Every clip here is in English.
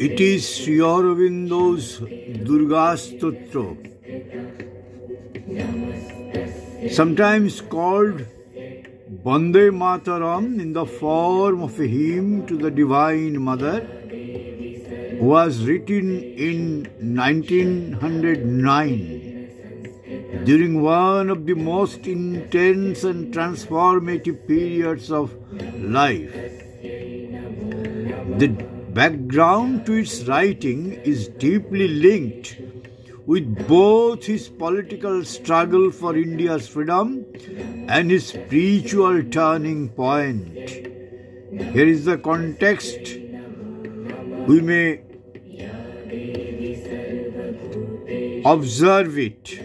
It is Sri Aurobindo's Durga Stotra, sometimes called Vande Mataram in the form of a hymn to the Divine Mother, was written in 1909 during one of the most intense and transformative periods of life. The background to its writing is deeply linked with both his political struggle for India's freedom and his spiritual turning point. Here is the context. We may observe it.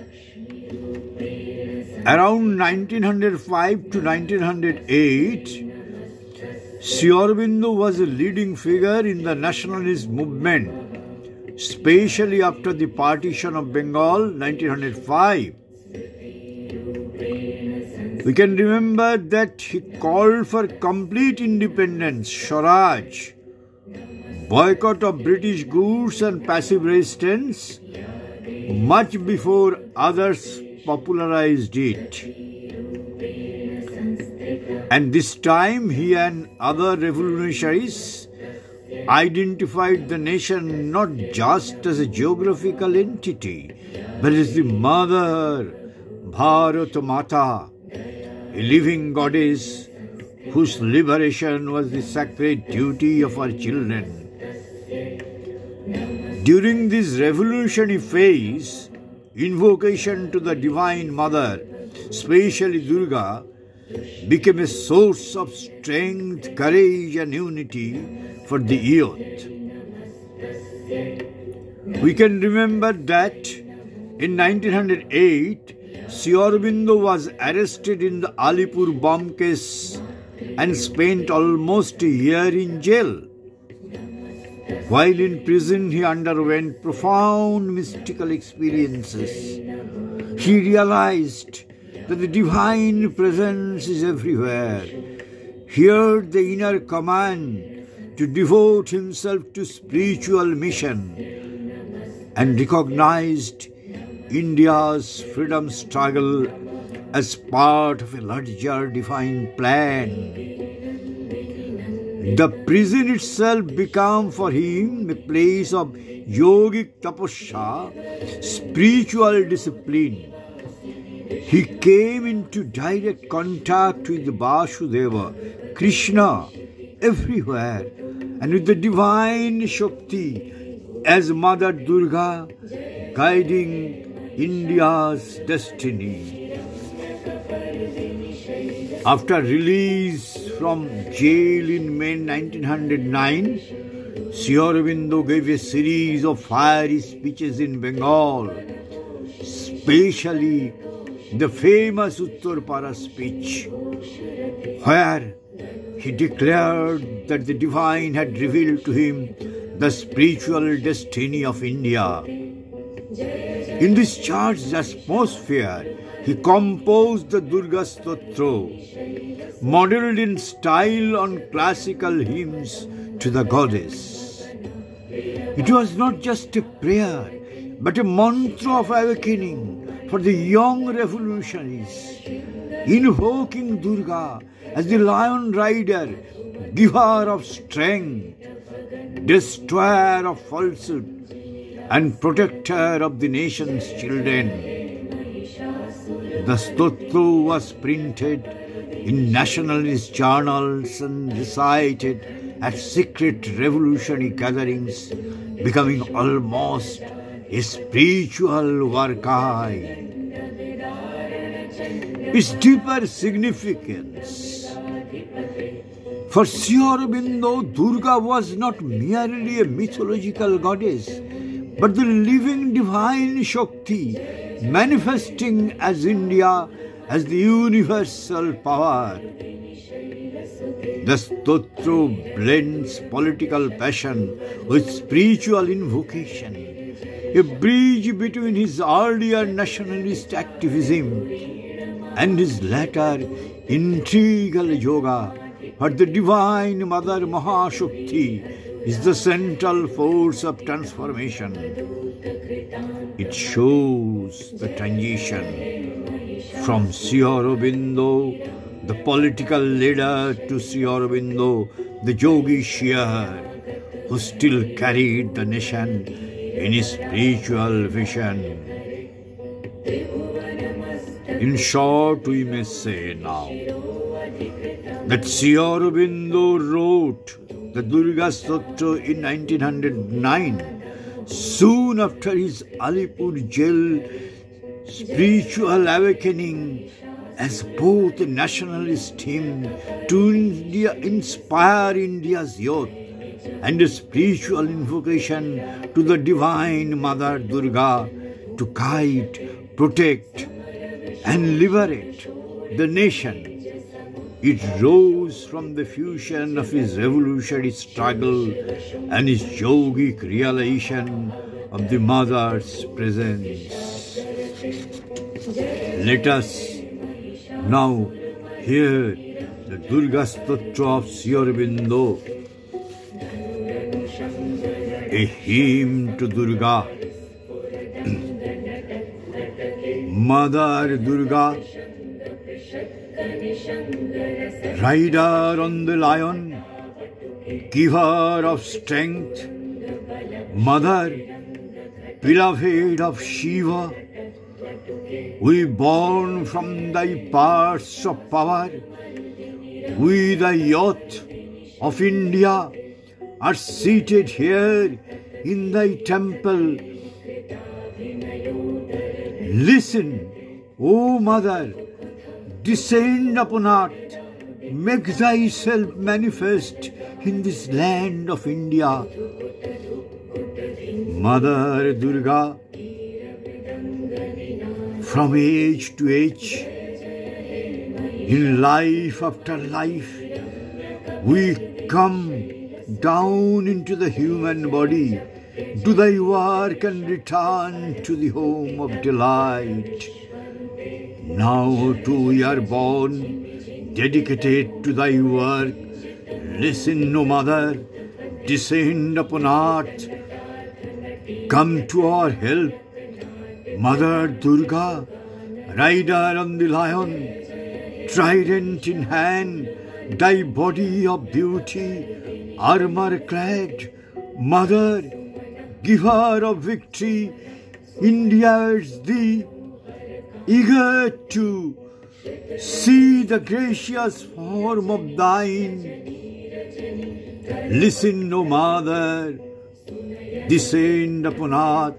Around 1905 to 1908, Sri Aurobindo was a leading figure in the nationalist movement, especially after the partition of Bengal 1905. We can remember that he called for complete independence, Swaraj, boycott of British goods and passive resistance, much before others popularized it. And this time he and other revolutionaries identified the nation not just as a geographical entity, but as the mother, Bharat Mata, a living goddess whose liberation was the sacred duty of her children. During this revolutionary phase, invocation to the Divine Mother, especially Durga, became a source of strength, courage and unity for the youth. We can remember that in 1908, Sri Aurobindo was arrested in the Alipur bomb case and spent almost a year in jail. While in prison, he underwent profound mystical experiences. He realized that the divine presence is everywhere. He heard the inner command to devote himself to spiritual mission and recognized India's freedom struggle as part of a larger divine plan. The prison itself became for him a place of yogic tapasya, spiritual discipline. He came into direct contact with Vasudeva, Krishna, everywhere, and with the divine Shakti as Mother Durga guiding India's destiny. After release from jail in May 1909, Sri Aurobindo gave a series of fiery speeches in Bengal, especially the famous Uttarpara speech, where he declared that the divine had revealed to him the spiritual destiny of India. In this charged atmosphere, he composed the Durga Stotra, modeled in style on classical hymns to the goddess. It was not just a prayer, but a mantra of awakening for the young revolutionaries, invoking Durga as the lion rider, giver of strength, destroyer of falsehood, and protector of the nation's children. The Stotra was printed in nationalist journals and recited at secret revolutionary gatherings, becoming almost a spiritual archive. Its deeper significance. For Sri Aurobindo, Durga was not merely a mythological goddess, but the living divine Shakti, manifesting as India as the universal power. The Stotra blends political passion with spiritual invocation, a bridge between his earlier nationalist activism and his later integral yoga, but the Divine Mother Mahashakti is the central force of transformation. It shows the transition from Sri Aurobindo, the political leader, to Sri Aurobindo, the yogi seer, who still carried the nation in his spiritual vision. In short, we may say now that Sri Aurobindo wrote the Durga Stotra in 1909, soon after his Alipur jail spiritual awakening, as both a nationalist hymn to inspire India's youth and a spiritual invocation to the Divine Mother Durga to guide, protect and liberate the nation. It rose from the fusion of his revolutionary struggle and his yogic realization of the Mother's presence. Let us now hear the Durga Stotra of Sri Aurobindo, a hymn to Durga. Mother Durga, rider on the lion, giver of strength, Mother, beloved of Shiva, we born from thy parts of power, we the youth of India are seated here in thy temple. Listen, O Mother, descend upon earth, make thyself manifest in this land of India. Mother Durga, from age to age, in life after life, we come down into the human body, do thy work and return to the home of delight. Now too we are born, dedicated to thy work. Listen, O Mother, descend upon earth, come to our help. Mother Durga, rider on the lion, trident in hand, thy body of beauty, armor clad. Mother, giver of victory, India's thee, eager to see the gracious form of thine. Listen, O Mother, descend upon earth,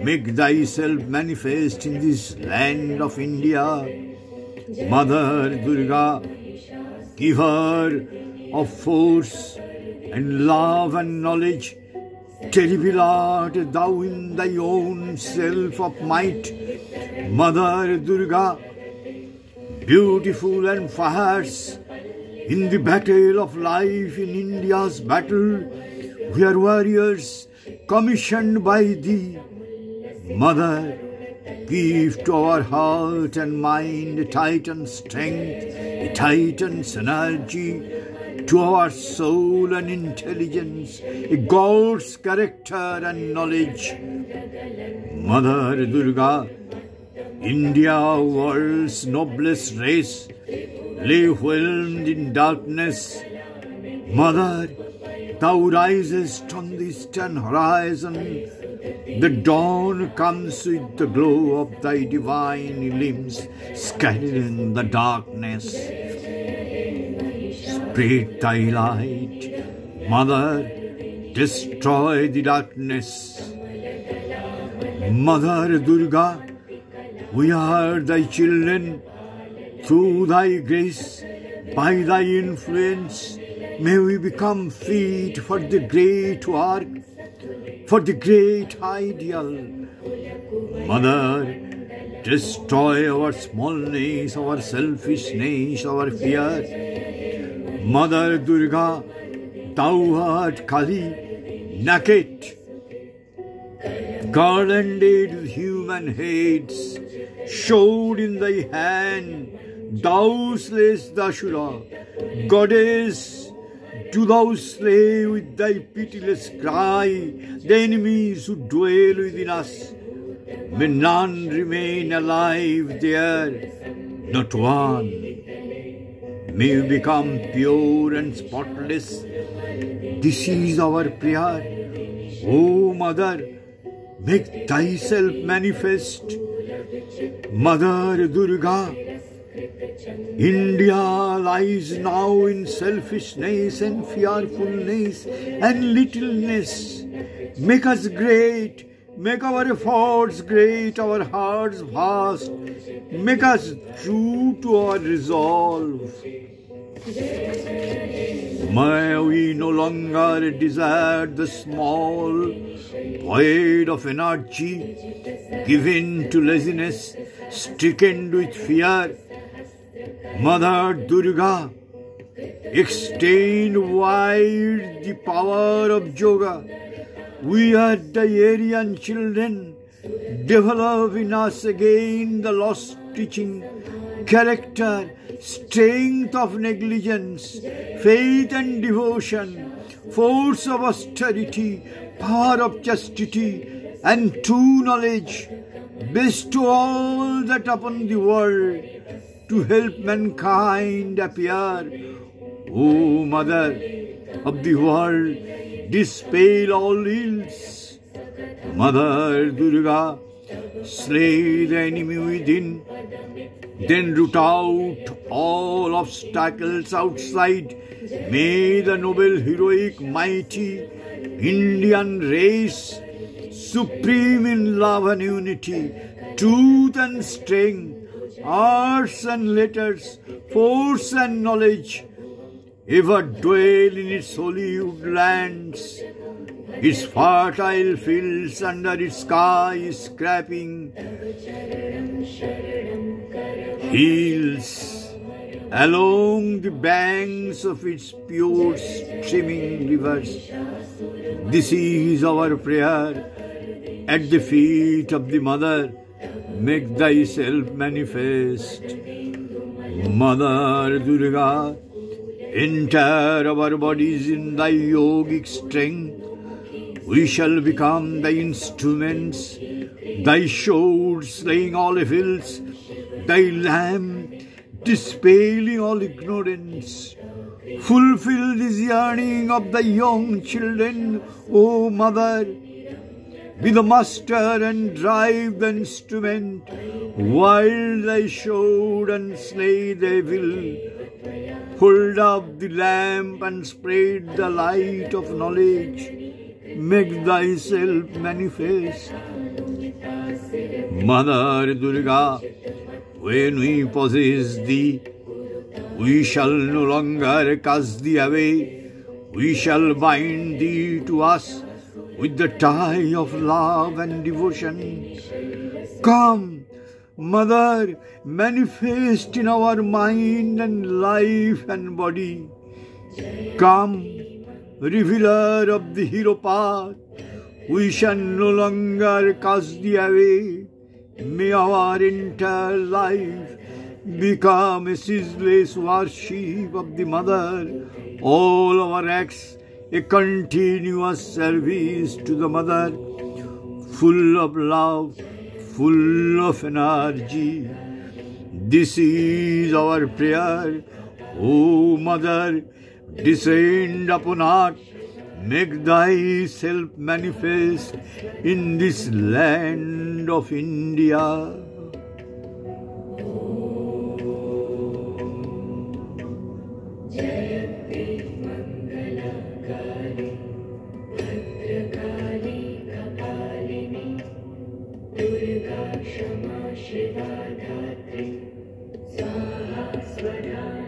make thyself manifest in this land of India. Mother Durga, giver of force and love and knowledge, terrible art thou in thy own self of might. Mother Durga, beautiful and fierce in the battle of life, in India's battle, we are warriors commissioned by thee. Mother, give to our heart and mind a Titan strength, a Titan's energy, to our soul and intelligence, a God's character and knowledge. Mother Durga, India, world's noblest race, lay whelmed in darkness. Mother, thou risest on the eastern horizon. The dawn comes with the glow of thy divine limbs, scattering the darkness. Spread thy light, Mother, destroy the darkness. Mother Durga, we are thy children. Through thy grace, by thy influence, may we become fit for the great work, for the great ideal. Mother, destroy our smallness, our selfishness, our fear. Mother Durga, thou art Kali, naked, garlanded with human heads, showed in thy hand thou slayest the Asura. Goddess, do thou slay with thy pitiless cry the enemies who dwell within us. May none remain alive there, not one. May we become pure and spotless. This is our prayer. O Mother, make thyself manifest. Mother Durga, India lies now in selfishness and fearfulness and littleness. Make us great. Make our efforts great, our hearts vast. Make us true to our resolve. May we no longer desire the small void of energy, given to laziness, stricken with fear. Mother Durga, extend wide the power of yoga. We are the Aryan children. Develop in us again the lost teaching, character, strength of negligence, faith and devotion, force of austerity, power of chastity, and true knowledge. Bestow all that upon the world to help mankind appear. O Mother of the world, dispel all ills. Mother Durga, slay the enemy within, then root out all obstacles outside. May the noble, heroic, mighty Indian race, supreme in love and unity, truth and strength, arts and letters, force and knowledge, ever dwell in its holy woodlands, its fertile fields under its sky scraping hills, along the banks of its pure streaming rivers. This is our prayer at the feet of the Mother. Make thyself manifest. Mother Durga, enter our bodies in thy yogic strength. We shall become thy instruments, thy sword slaying all evils, thy lamp dispelling all ignorance. Fulfill this yearning of thy young children, O Mother. Be the master and drive the instrument, while thy sword and slay the evil. Hold up the lamp and spread the light of knowledge. Make thyself manifest. Mother Durga, when we possess thee, we shall no longer cast thee away. We shall bind thee to us with the tie of love and devotion. Come, Mother, manifest in our mind and life and body. Come, revealer of the hero path, we shall no longer cast thee away. May our entire life become a ceaseless worship of the Mother, all our acts a continuous service to the Mother, full of love, full of energy. This is our prayer. O Mother, descend upon earth, make thyself manifest in this land of India. Durga Shama Shiva Dhatri Swaha Swaha